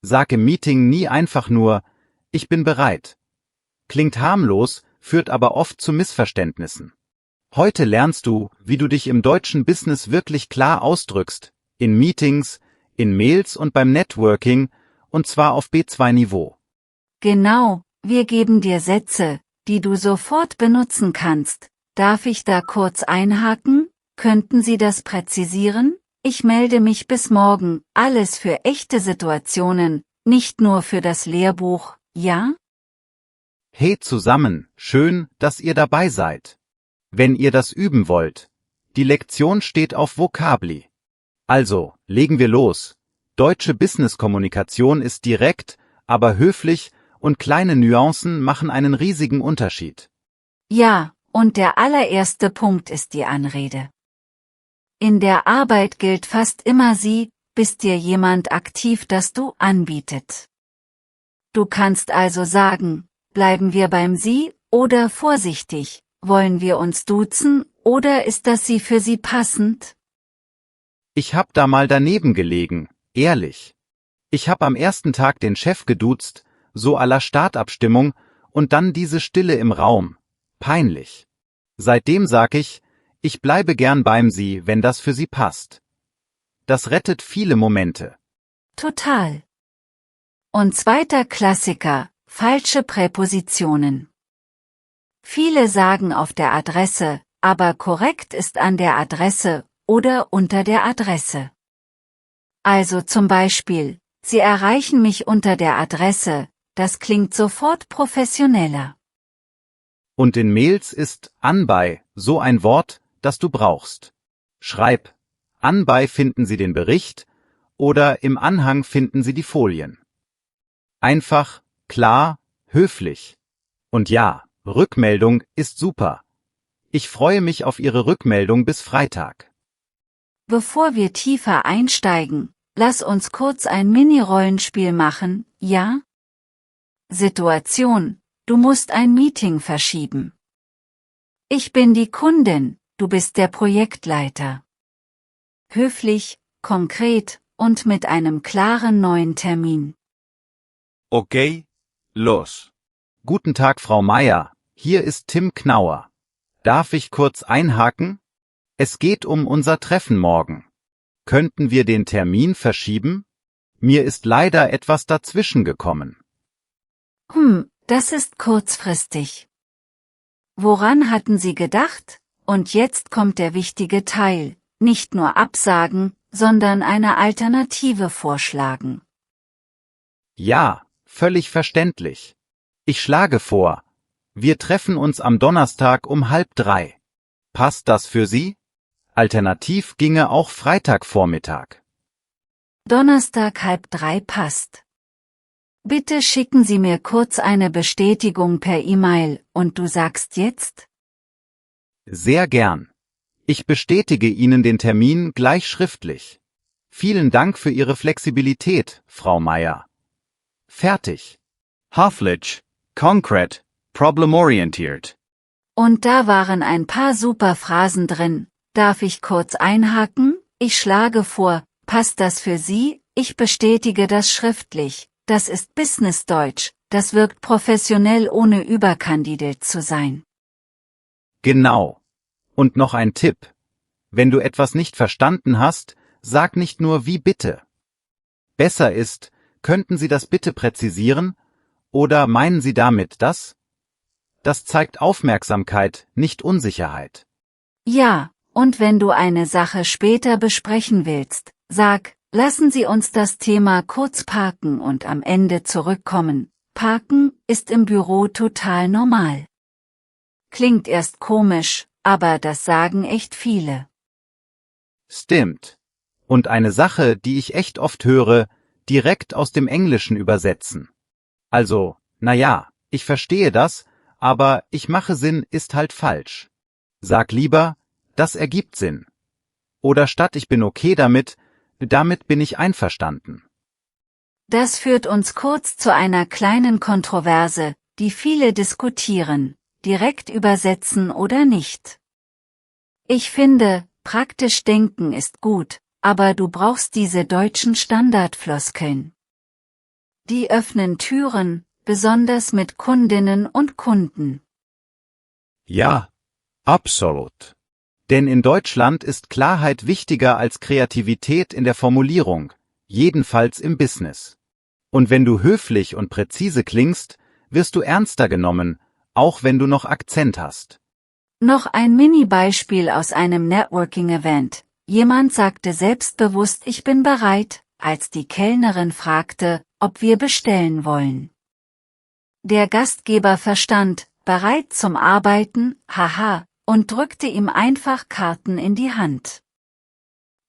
Sag im Meeting nie einfach nur, ich bin bereit. Klingt harmlos, führt aber oft zu Missverständnissen. Heute lernst du, wie du dich im deutschen Business wirklich klar ausdrückst, in Meetings, in Mails und beim Networking, und zwar auf B2-Niveau. Genau, wir geben dir Sätze, die du sofort benutzen kannst. Darf ich da kurz einhaken? Könnten Sie das präzisieren? Ich melde mich bis morgen. Alles für echte Situationen, nicht nur für das Lehrbuch, ja? Hey zusammen, schön, dass ihr dabei seid. Wenn ihr das üben wollt, die Lektion steht auf Vocabli. Also, legen wir los. Deutsche Business-Kommunikation ist direkt, aber höflich und kleine Nuancen machen einen riesigen Unterschied. Ja, und der allererste Punkt ist die Anrede. In der Arbeit gilt fast immer Sie, bist dir jemand aktiv, das du anbietet. Du kannst also sagen, bleiben wir beim Sie, oder vorsichtig, wollen wir uns duzen, oder ist das Sie für Sie passend? Ich hab da mal daneben gelegen, ehrlich. Ich hab am ersten Tag den Chef geduzt, so à la Startabstimmung, und dann diese Stille im Raum. Peinlich. Seitdem sag ich bleibe gern beim Sie, wenn das für Sie passt. Das rettet viele Momente. Total. Und zweiter Klassiker, falsche Präpositionen. Viele sagen auf der Adresse, aber korrekt ist an der Adresse oder unter der Adresse. Also zum Beispiel, Sie erreichen mich unter der Adresse, das klingt sofort professioneller. Und in Mails ist anbei so ein Wort, das du brauchst. Schreib, anbei finden Sie den Bericht oder im Anhang finden Sie die Folien. Einfach, klar, höflich. Und ja, Rückmeldung ist super. Ich freue mich auf Ihre Rückmeldung bis Freitag. Bevor wir tiefer einsteigen, lass uns kurz ein Mini-Rollenspiel machen, ja? Situation: Du musst ein Meeting verschieben. Ich bin die Kundin, du bist der Projektleiter. Höflich, konkret und mit einem klaren neuen Termin. Okay, los. Guten Tag, Frau Meier, hier ist Tim Knauer. Darf ich kurz einhaken? Es geht um unser Treffen morgen. Könnten wir den Termin verschieben? Mir ist leider etwas dazwischen gekommen. Das ist kurzfristig. Woran hatten Sie gedacht? Und jetzt kommt der wichtige Teil, nicht nur absagen, sondern eine Alternative vorschlagen. Ja, völlig verständlich. Ich schlage vor, wir treffen uns am Donnerstag um 2:30. Passt das für Sie? Alternativ ginge auch Freitagvormittag. Donnerstag 2:30 passt. Bitte schicken Sie mir kurz eine Bestätigung per E-Mail, und du sagst jetzt? Sehr gern. Ich bestätige Ihnen den Termin gleich schriftlich. Vielen Dank für Ihre Flexibilität, Frau Meier. Fertig. Höflich, konkret, problemorientiert. Und da waren ein paar super Phrasen drin. Darf ich kurz einhaken? Ich schlage vor, passt das für Sie? Ich bestätige das schriftlich. Das ist Businessdeutsch, das wirkt professionell, ohne überkandidiert zu sein. Genau. Und noch ein Tipp. Wenn du etwas nicht verstanden hast, sag nicht nur wie bitte. Besser ist, könnten Sie das bitte präzisieren? Oder meinen Sie damit das? Das zeigt Aufmerksamkeit, nicht Unsicherheit. Ja, und wenn du eine Sache später besprechen willst, sag, lassen Sie uns das Thema kurz parken und am Ende zurückkommen. Parken ist im Büro total normal. Klingt erst komisch, aber das sagen echt viele. Stimmt. Und eine Sache, die ich echt oft höre, direkt aus dem Englischen übersetzen. Also, naja, ich verstehe das, aber ich mache Sinn ist halt falsch. Sag lieber, das ergibt Sinn. Oder statt ich bin okay damit bin ich einverstanden. Das führt uns kurz zu einer kleinen Kontroverse, die viele diskutieren, direkt übersetzen oder nicht. Ich finde, praktisch denken ist gut, aber du brauchst diese deutschen Standardfloskeln. Die öffnen Türen, besonders mit Kundinnen und Kunden. Ja, absolut. Denn in Deutschland ist Klarheit wichtiger als Kreativität in der Formulierung, jedenfalls im Business. Und wenn du höflich und präzise klingst, wirst du ernster genommen, auch wenn du noch Akzent hast. Noch ein Mini-Beispiel aus einem Networking-Event. Jemand sagte selbstbewusst, ich bin bereit, als die Kellnerin fragte, ob wir bestellen wollen. Der Gastgeber verstand, bereit zum Arbeiten, haha, und drückte ihm einfach Karten in die Hand.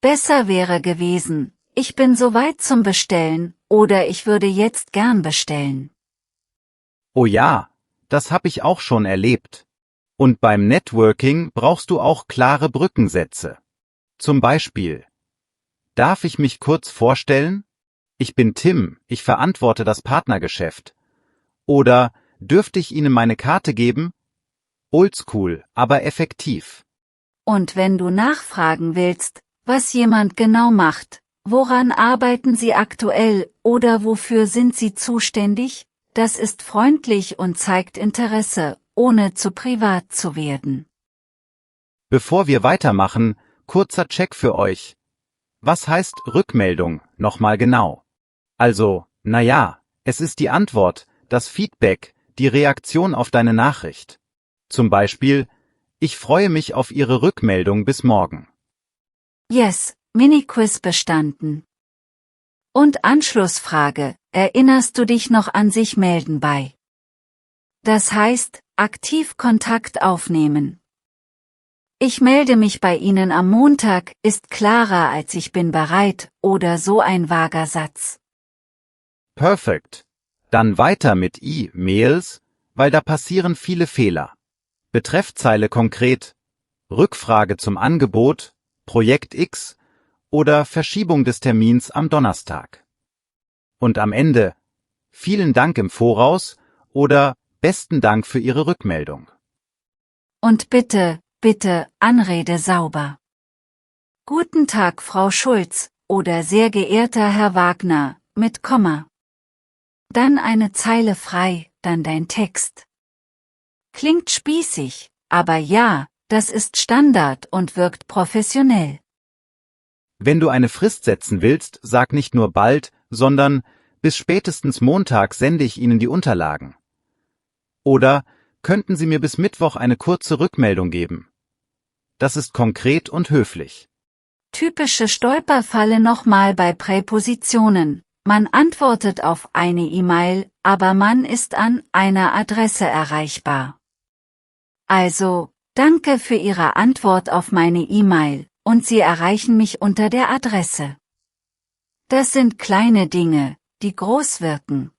Besser wäre gewesen, ich bin soweit zum Bestellen, oder ich würde jetzt gern bestellen. Oh ja, das hab ich auch schon erlebt. Und beim Networking brauchst du auch klare Brückensätze. Zum Beispiel: Darf ich mich kurz vorstellen? Ich bin Tim, ich verantworte das Partnergeschäft. Oder: Dürfte ich Ihnen meine Karte geben? Oldschool, aber effektiv. Und wenn du nachfragen willst, was jemand genau macht, woran arbeiten Sie aktuell oder wofür sind Sie zuständig, das ist freundlich und zeigt Interesse, ohne zu privat zu werden. Bevor wir weitermachen, kurzer Check für euch. Was heißt Rückmeldung nochmal genau? Also, naja, es ist die Antwort, das Feedback, die Reaktion auf deine Nachricht. Zum Beispiel: Ich freue mich auf Ihre Rückmeldung bis morgen. Yes, Mini-Quiz bestanden. Und Anschlussfrage, erinnerst du dich noch an sich melden bei? Das heißt, aktiv Kontakt aufnehmen. Ich melde mich bei Ihnen am Montag, ist klarer als ich bin bereit, oder so ein vager Satz. Perfekt. Dann weiter mit E-Mails, weil da passieren viele Fehler. Betreffzeile konkret: Rückfrage zum Angebot, Projekt X oder Verschiebung des Termins am Donnerstag. Und am Ende: Vielen Dank im Voraus oder besten Dank für Ihre Rückmeldung. Und bitte, Anrede sauber. Guten Tag, Frau Schulz, oder sehr geehrter Herr Wagner, mit Komma. Dann eine Zeile frei, dann dein Text. Klingt spießig, aber ja, das ist Standard und wirkt professionell. Wenn du eine Frist setzen willst, sag nicht nur bald, sondern: Bis spätestens Montag sende ich Ihnen die Unterlagen. Oder: Könnten Sie mir bis Mittwoch eine kurze Rückmeldung geben? Das ist konkret und höflich. Typische Stolperfalle nochmal bei Präpositionen. Man antwortet auf eine E-Mail, aber man ist an einer Adresse erreichbar. Also, danke für Ihre Antwort auf meine E-Mail, und Sie erreichen mich unter der Adresse. Das sind kleine Dinge, die groß wirken.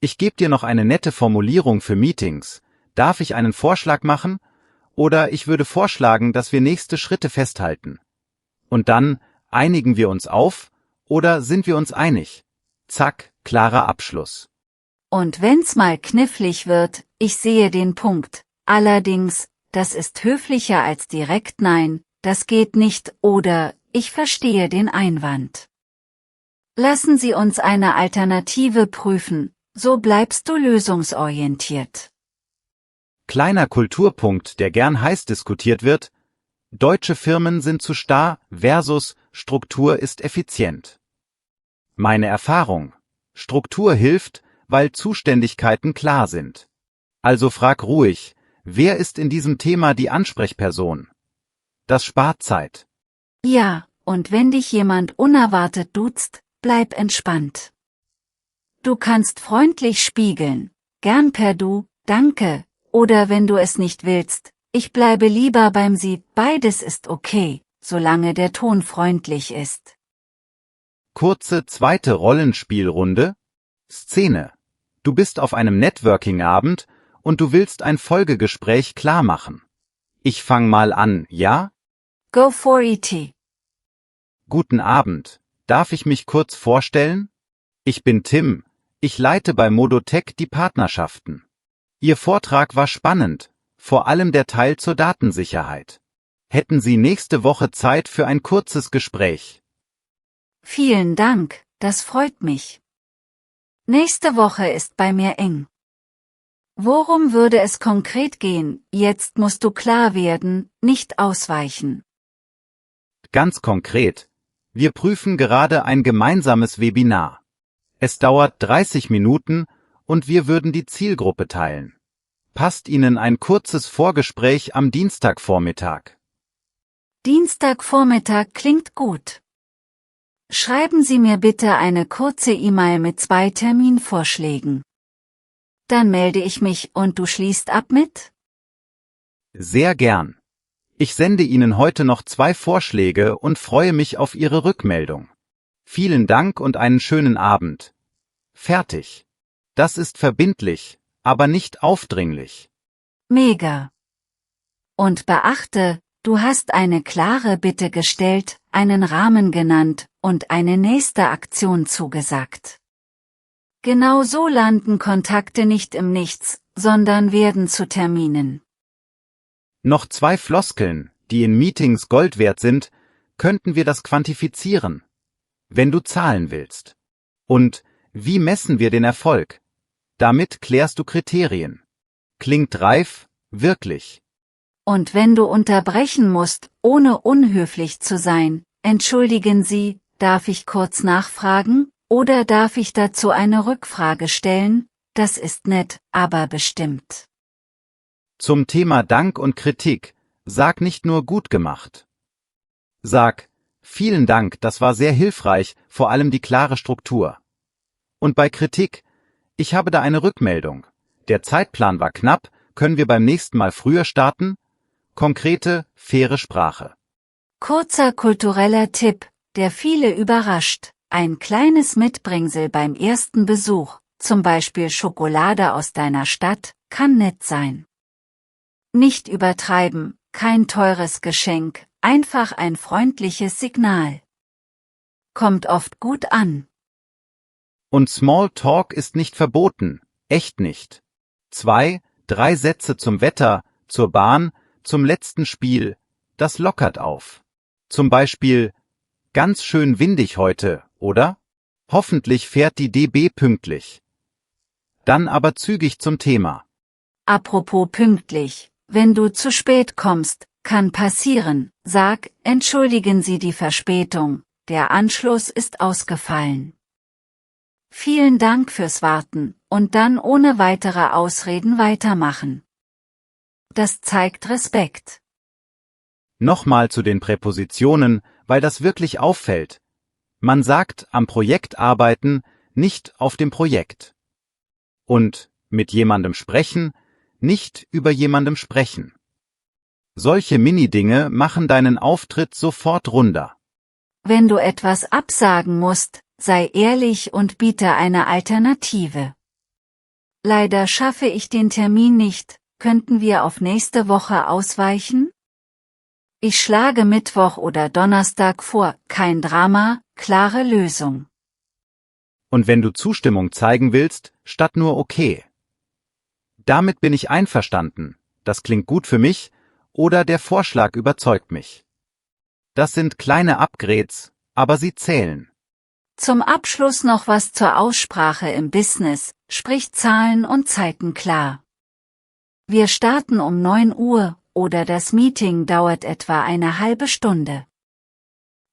Ich gebe dir noch eine nette Formulierung für Meetings. Darf ich einen Vorschlag machen? Oder ich würde vorschlagen, dass wir nächste Schritte festhalten. Und dann: Einigen wir uns auf? Oder sind wir uns einig? Zack, klarer Abschluss. Und wenn's mal knifflig wird, ich sehe den Punkt. Allerdings, das ist höflicher als direkt Nein, das geht nicht, oder ich verstehe den Einwand. Lassen Sie uns eine Alternative prüfen, so bleibst du lösungsorientiert. Kleiner Kulturpunkt, der gern heiß diskutiert wird: Deutsche Firmen sind zu starr versus Struktur ist effizient. Meine Erfahrung: Struktur hilft, weil Zuständigkeiten klar sind. Also frag ruhig: Wer ist in diesem Thema die Ansprechperson? Das spart Zeit. Ja, und wenn dich jemand unerwartet duzt, bleib entspannt. Du kannst freundlich spiegeln, gern per Du, danke, oder wenn du es nicht willst, ich bleibe lieber beim Sie, beides ist okay, solange der Ton freundlich ist. Kurze zweite Rollenspielrunde. Szene: Du bist auf einem Networking-Abend und du willst ein Folgegespräch klarmachen. Ich fang mal an, ja? Go for it. Guten Abend. Darf ich mich kurz vorstellen? Ich bin Tim. Ich leite bei Modotech die Partnerschaften. Ihr Vortrag war spannend, vor allem der Teil zur Datensicherheit. Hätten Sie nächste Woche Zeit für ein kurzes Gespräch? Vielen Dank, das freut mich. Nächste Woche ist bei mir eng. Worum würde es konkret gehen? Jetzt musst du klar werden, nicht ausweichen. Ganz konkret. Wir prüfen gerade ein gemeinsames Webinar. Es dauert 30 Minuten und wir würden die Zielgruppe teilen. Passt Ihnen ein kurzes Vorgespräch am Dienstagvormittag? Dienstagvormittag klingt gut. Schreiben Sie mir bitte eine kurze E-Mail mit 2 Terminvorschlägen. Dann melde ich mich und du schließt ab mit? Sehr gern. Ich sende Ihnen heute noch 2 Vorschläge und freue mich auf Ihre Rückmeldung. Vielen Dank und einen schönen Abend. Fertig. Das ist verbindlich, aber nicht aufdringlich. Mega. Und beachte, du hast eine klare Bitte gestellt, einen Rahmen genannt und eine nächste Aktion zugesagt. Genau so landen Kontakte nicht im Nichts, sondern werden zu Terminen. Noch 2 Floskeln, die in Meetings Gold wert sind, könnten wir das quantifizieren. Wenn du Zahlen willst. Und wie messen wir den Erfolg? Damit klärst du Kriterien. Klingt reif, wirklich. Und wenn du unterbrechen musst, ohne unhöflich zu sein, entschuldigen Sie, darf ich kurz nachfragen, oder darf ich dazu eine Rückfrage stellen? Das ist nett, aber bestimmt. Zum Thema Dank und Kritik, sag nicht nur gut gemacht. Sag, vielen Dank, das war sehr hilfreich, vor allem die klare Struktur. Und bei Kritik, ich habe da eine Rückmeldung. Der Zeitplan war knapp, können wir beim nächsten Mal früher starten? Konkrete, faire Sprache. Kurzer kultureller Tipp, der viele überrascht. Ein kleines Mitbringsel beim ersten Besuch, zum Beispiel Schokolade aus deiner Stadt, kann nett sein. Nicht übertreiben, kein teures Geschenk, einfach ein freundliches Signal. Kommt oft gut an. Und Small Talk ist nicht verboten, echt nicht. 2, 3 Sätze zum Wetter, zur Bahn, zum letzten Spiel, das lockert auf. Zum Beispiel, ganz schön windig heute, oder? Hoffentlich fährt die DB pünktlich. Dann aber zügig zum Thema. Apropos pünktlich, wenn du zu spät kommst, kann passieren, sag, entschuldigen Sie die Verspätung, der Anschluss ist ausgefallen. Vielen Dank fürs Warten, und dann ohne weitere Ausreden weitermachen. Das zeigt Respekt. Nochmal zu den Präpositionen, weil das wirklich auffällt. Man sagt am Projekt arbeiten, nicht auf dem Projekt. Und mit jemandem sprechen, nicht über jemandem sprechen. Solche Mini-Dinge machen deinen Auftritt sofort runder. Wenn du etwas absagen musst, sei ehrlich und biete eine Alternative. Leider schaffe ich den Termin nicht, könnten wir auf nächste Woche ausweichen? Ich schlage Mittwoch oder Donnerstag vor, kein Drama, klare Lösung. Und wenn du Zustimmung zeigen willst, statt nur okay. Damit bin ich einverstanden, das klingt gut für mich, oder der Vorschlag überzeugt mich. Das sind kleine Upgrades, aber sie zählen. Zum Abschluss noch was zur Aussprache im Business, sprich Zahlen und Zeiten klar. Wir starten um 9 Uhr, oder das Meeting dauert etwa eine halbe Stunde.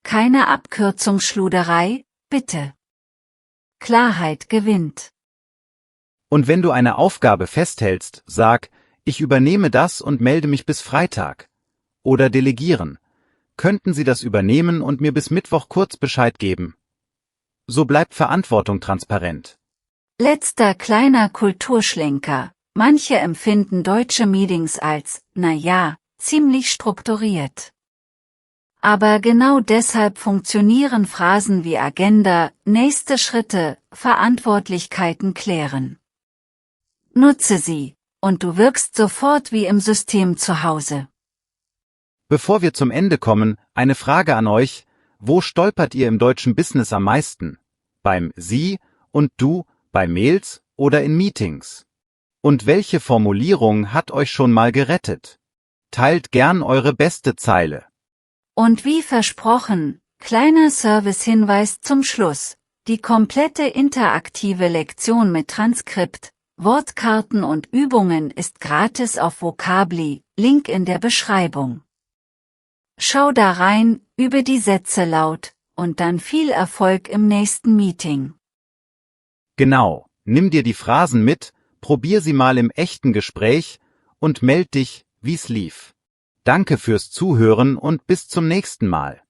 Keine Abkürzungsschluderei, bitte. Klarheit gewinnt. Und wenn du eine Aufgabe festhältst, sag, ich übernehme das und melde mich bis Freitag. Oder delegieren. Könnten Sie das übernehmen und mir bis Mittwoch kurz Bescheid geben? So bleibt Verantwortung transparent. Letzter kleiner Kulturschlenker. Manche empfinden deutsche Meetings als, naja, ziemlich strukturiert. Aber genau deshalb funktionieren Phrasen wie Agenda, nächste Schritte, Verantwortlichkeiten klären. Nutze sie, und du wirkst sofort wie im System zu Hause. Bevor wir zum Ende kommen, eine Frage an euch, wo stolpert ihr im deutschen Business am meisten? Beim Sie und Du, bei Mails oder in Meetings? Und welche Formulierung hat euch schon mal gerettet? Teilt gern eure beste Zeile. Und wie versprochen, kleiner Servicehinweis zum Schluss. Die komplette interaktive Lektion mit Transkript, Wortkarten und Übungen ist gratis auf Vocably, Link in der Beschreibung. Schau da rein, übe die Sätze laut, und dann viel Erfolg im nächsten Meeting. Genau, nimm dir die Phrasen mit, probier sie mal im echten Gespräch und meld dich, wie's lief. Danke fürs Zuhören und bis zum nächsten Mal.